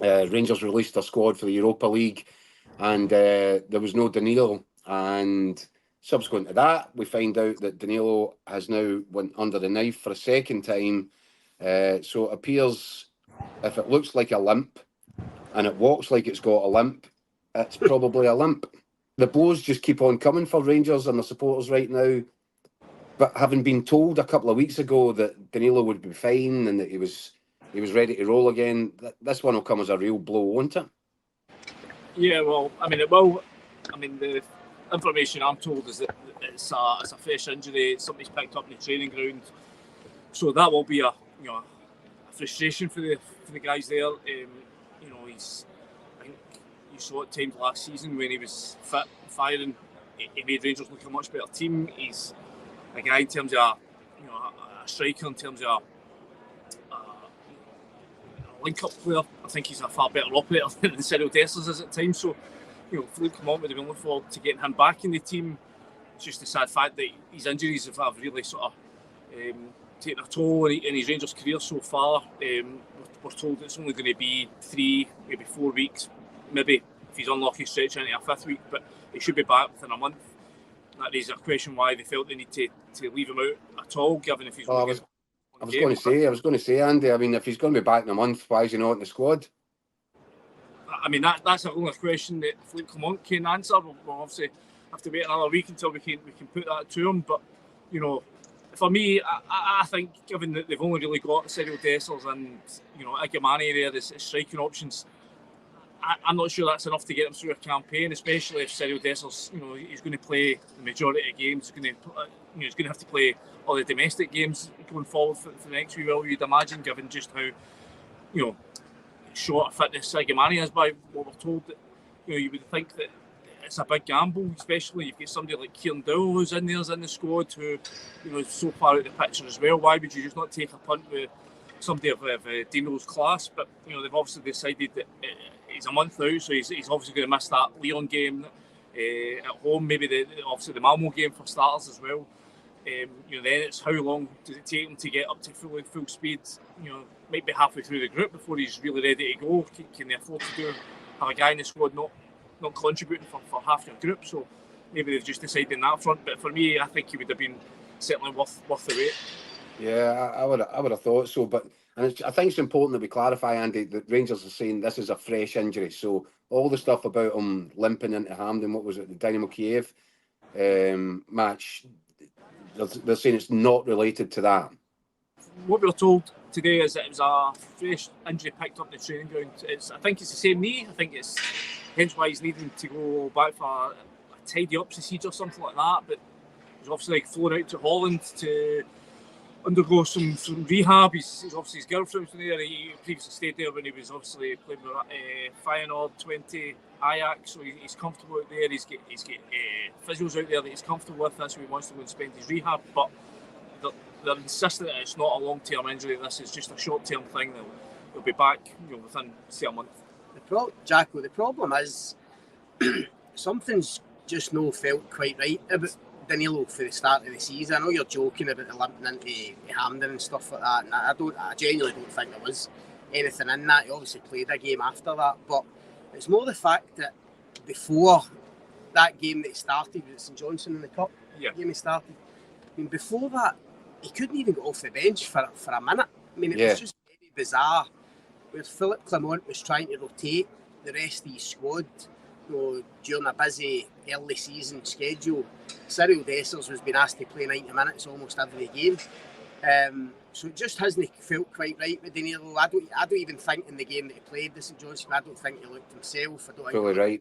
Rangers released their squad for the Europa League, and there was no Danilo. And subsequent to that, we find out that Danilo has now went under the knife for a second time. So it appears, if it looks like a limp and it walks like it's got a limp, it's probably a limp. The blows just keep on coming for Rangers and the supporters right now. But having been told a couple of weeks ago that Danilo would be fine and that he was ready to roll again, this one will come as a real blow, won't it? Yeah, well, I mean, it will. I mean, the information I'm told is that it's a fresh injury. It's something he's picked up in the training ground, so that will be a frustration for the guys there. I think you saw at times last season when he was fit, firing. He made Rangers look a much better team. He's a guy in terms of a striker, in terms of a link-up player. I think he's a far better operator than Cyril Dessers is at times. So, Philippe Clement would have been looking forward to getting him back in the team. It's just a sad fact that his injuries have really sort of taken a toll in his Rangers career so far. We're told it's only going to be 3, maybe 4 weeks, maybe if he's unlucky, stretch into a 5th week, but he should be back within a month. That raises a question why they felt they need to leave him out at all, given if he's I was going to say, Andy, I mean, if he's going to be back in a month, why is he not in the squad? I mean, that's a only question that Philippe Clement can answer. We'll obviously have to wait another week until we can put that to him. But, for me, I think, given that they've only really got Cyril Dessers and, Igamani there as striking options, I'm not sure that's enough to get him through a campaign, especially if Cyril Dessers, he's going to play the majority of games. He's going to have to play all the domestic games going forward for the next few while, you'd imagine, given just how, short of fitness Igamani is by what we're told. That, you would think that it's a big gamble, especially if you've got somebody like Kieran Dowell who's in the squad who, is so far out the picture as well. Why would you just not take a punt with somebody of Dino's class? But, they've obviously decided that he's a month out, so he's obviously going to miss that Lyon game at home, maybe obviously the Malmo game for starters as well. Then it's how long does it take him to get up to full speed? Might be halfway through the group before he's really ready to go. Can they afford to have a guy in the squad not contributing for half your group? So maybe they've just decided in that front. But for me, I think he would have been certainly worth the wait. Yeah, I would have thought so. But I think it's important that we clarify, Andy, that Rangers are saying this is a fresh injury. So all the stuff about him limping into Hampden, what was it, the Dynamo Kiev match, they're saying it's not related to that. What we were told today is that it was a fresh injury picked up in the training ground. I think it's the same knee. I think it's hence why he's needing to go back for a tidy up procedure or something like that. But he's obviously flown out to Holland to undergo some rehab. He's obviously his girlfriend's there. He previously stayed there when he was obviously playing with Feyenoord 20 Ajax, so he's comfortable out there. He's got physios out there that he's comfortable with. That's where he wants to go and spend his rehab. But they're insisting that it's not a long-term injury. This is just a short-term thing. They'll be back, within say a month. Jacko, the problem is something's just no felt quite right about Danilo for the start of the season. I know you're joking about the limping into Hampden and stuff like that, and I genuinely don't think there was anything in that. He obviously played a game after that, but it's more the fact that before that game that he started with St Johnstone in the Cup, game he started, I mean, before that, he couldn't even get off the bench for a minute. I mean, it was just very bizarre. Where Philippe Clement was trying to rotate the rest of his squad, during a busy early season schedule. Cyril Dessers was being asked to play 90 minutes almost every game. So it just hasn't felt quite right with Danilo. I don't even think in the game that he played the St Johnstone, I don't think he looked himself. I don't think he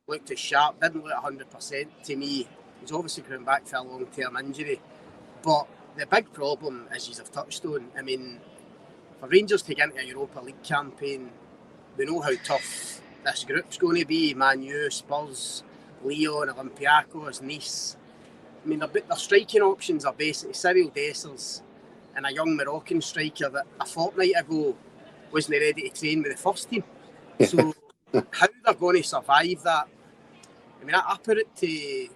looked as sharp, didn't look 100% to me. He's obviously coming back for a long-term injury. But the big problem, as you've touched on, I mean, for Rangers to get into a Europa League campaign, they know how tough this group's going to be. Man U, Spurs, Lyon, Olympiacos, Nice. I mean, their striking options are basically Cyril Dessers and a young Moroccan striker that a fortnight ago wasn't ready to train with the first team. So how they're going to survive that? I mean, I put it to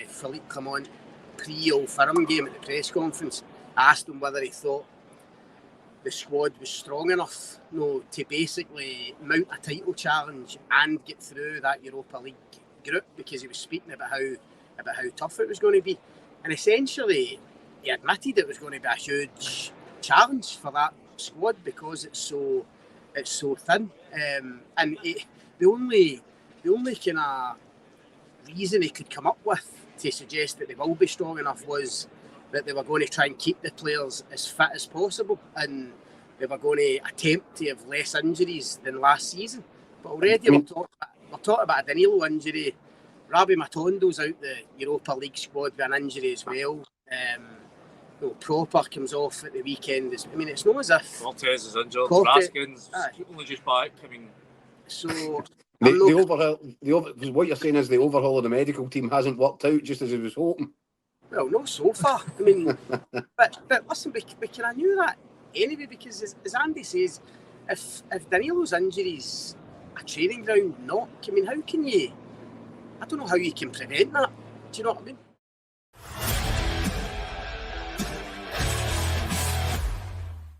Philippe Clement pre-Old Firm game at the press conference. I asked him whether he thought the squad was strong enough, to basically mount a title challenge and get through that Europa League group, because he was speaking about how tough it was going to be, and essentially he admitted it was going to be a huge challenge for that squad because it's so thin, and the only kind of reason he could come up with to suggest that they will be strong enough was that they were going to try and keep the players as fit as possible, and they were going to attempt to have less injuries than last season. But already we're talking about a Danilo injury. Rabbi Matondo's out the Europa League squad with an injury as well. Proper comes off at the weekend. I mean, it's not as if Cortez is injured. Raskin's only just back. I mean, so what you're saying is the overhaul of the medical team hasn't worked out just as he was hoping. Well, not so far. I mean, but listen, we kind of knew that anyway, because as Andy says, if Danilo's injury's a training ground knock, I mean, how can you? I don't know how you can prevent that. Do you know what I mean?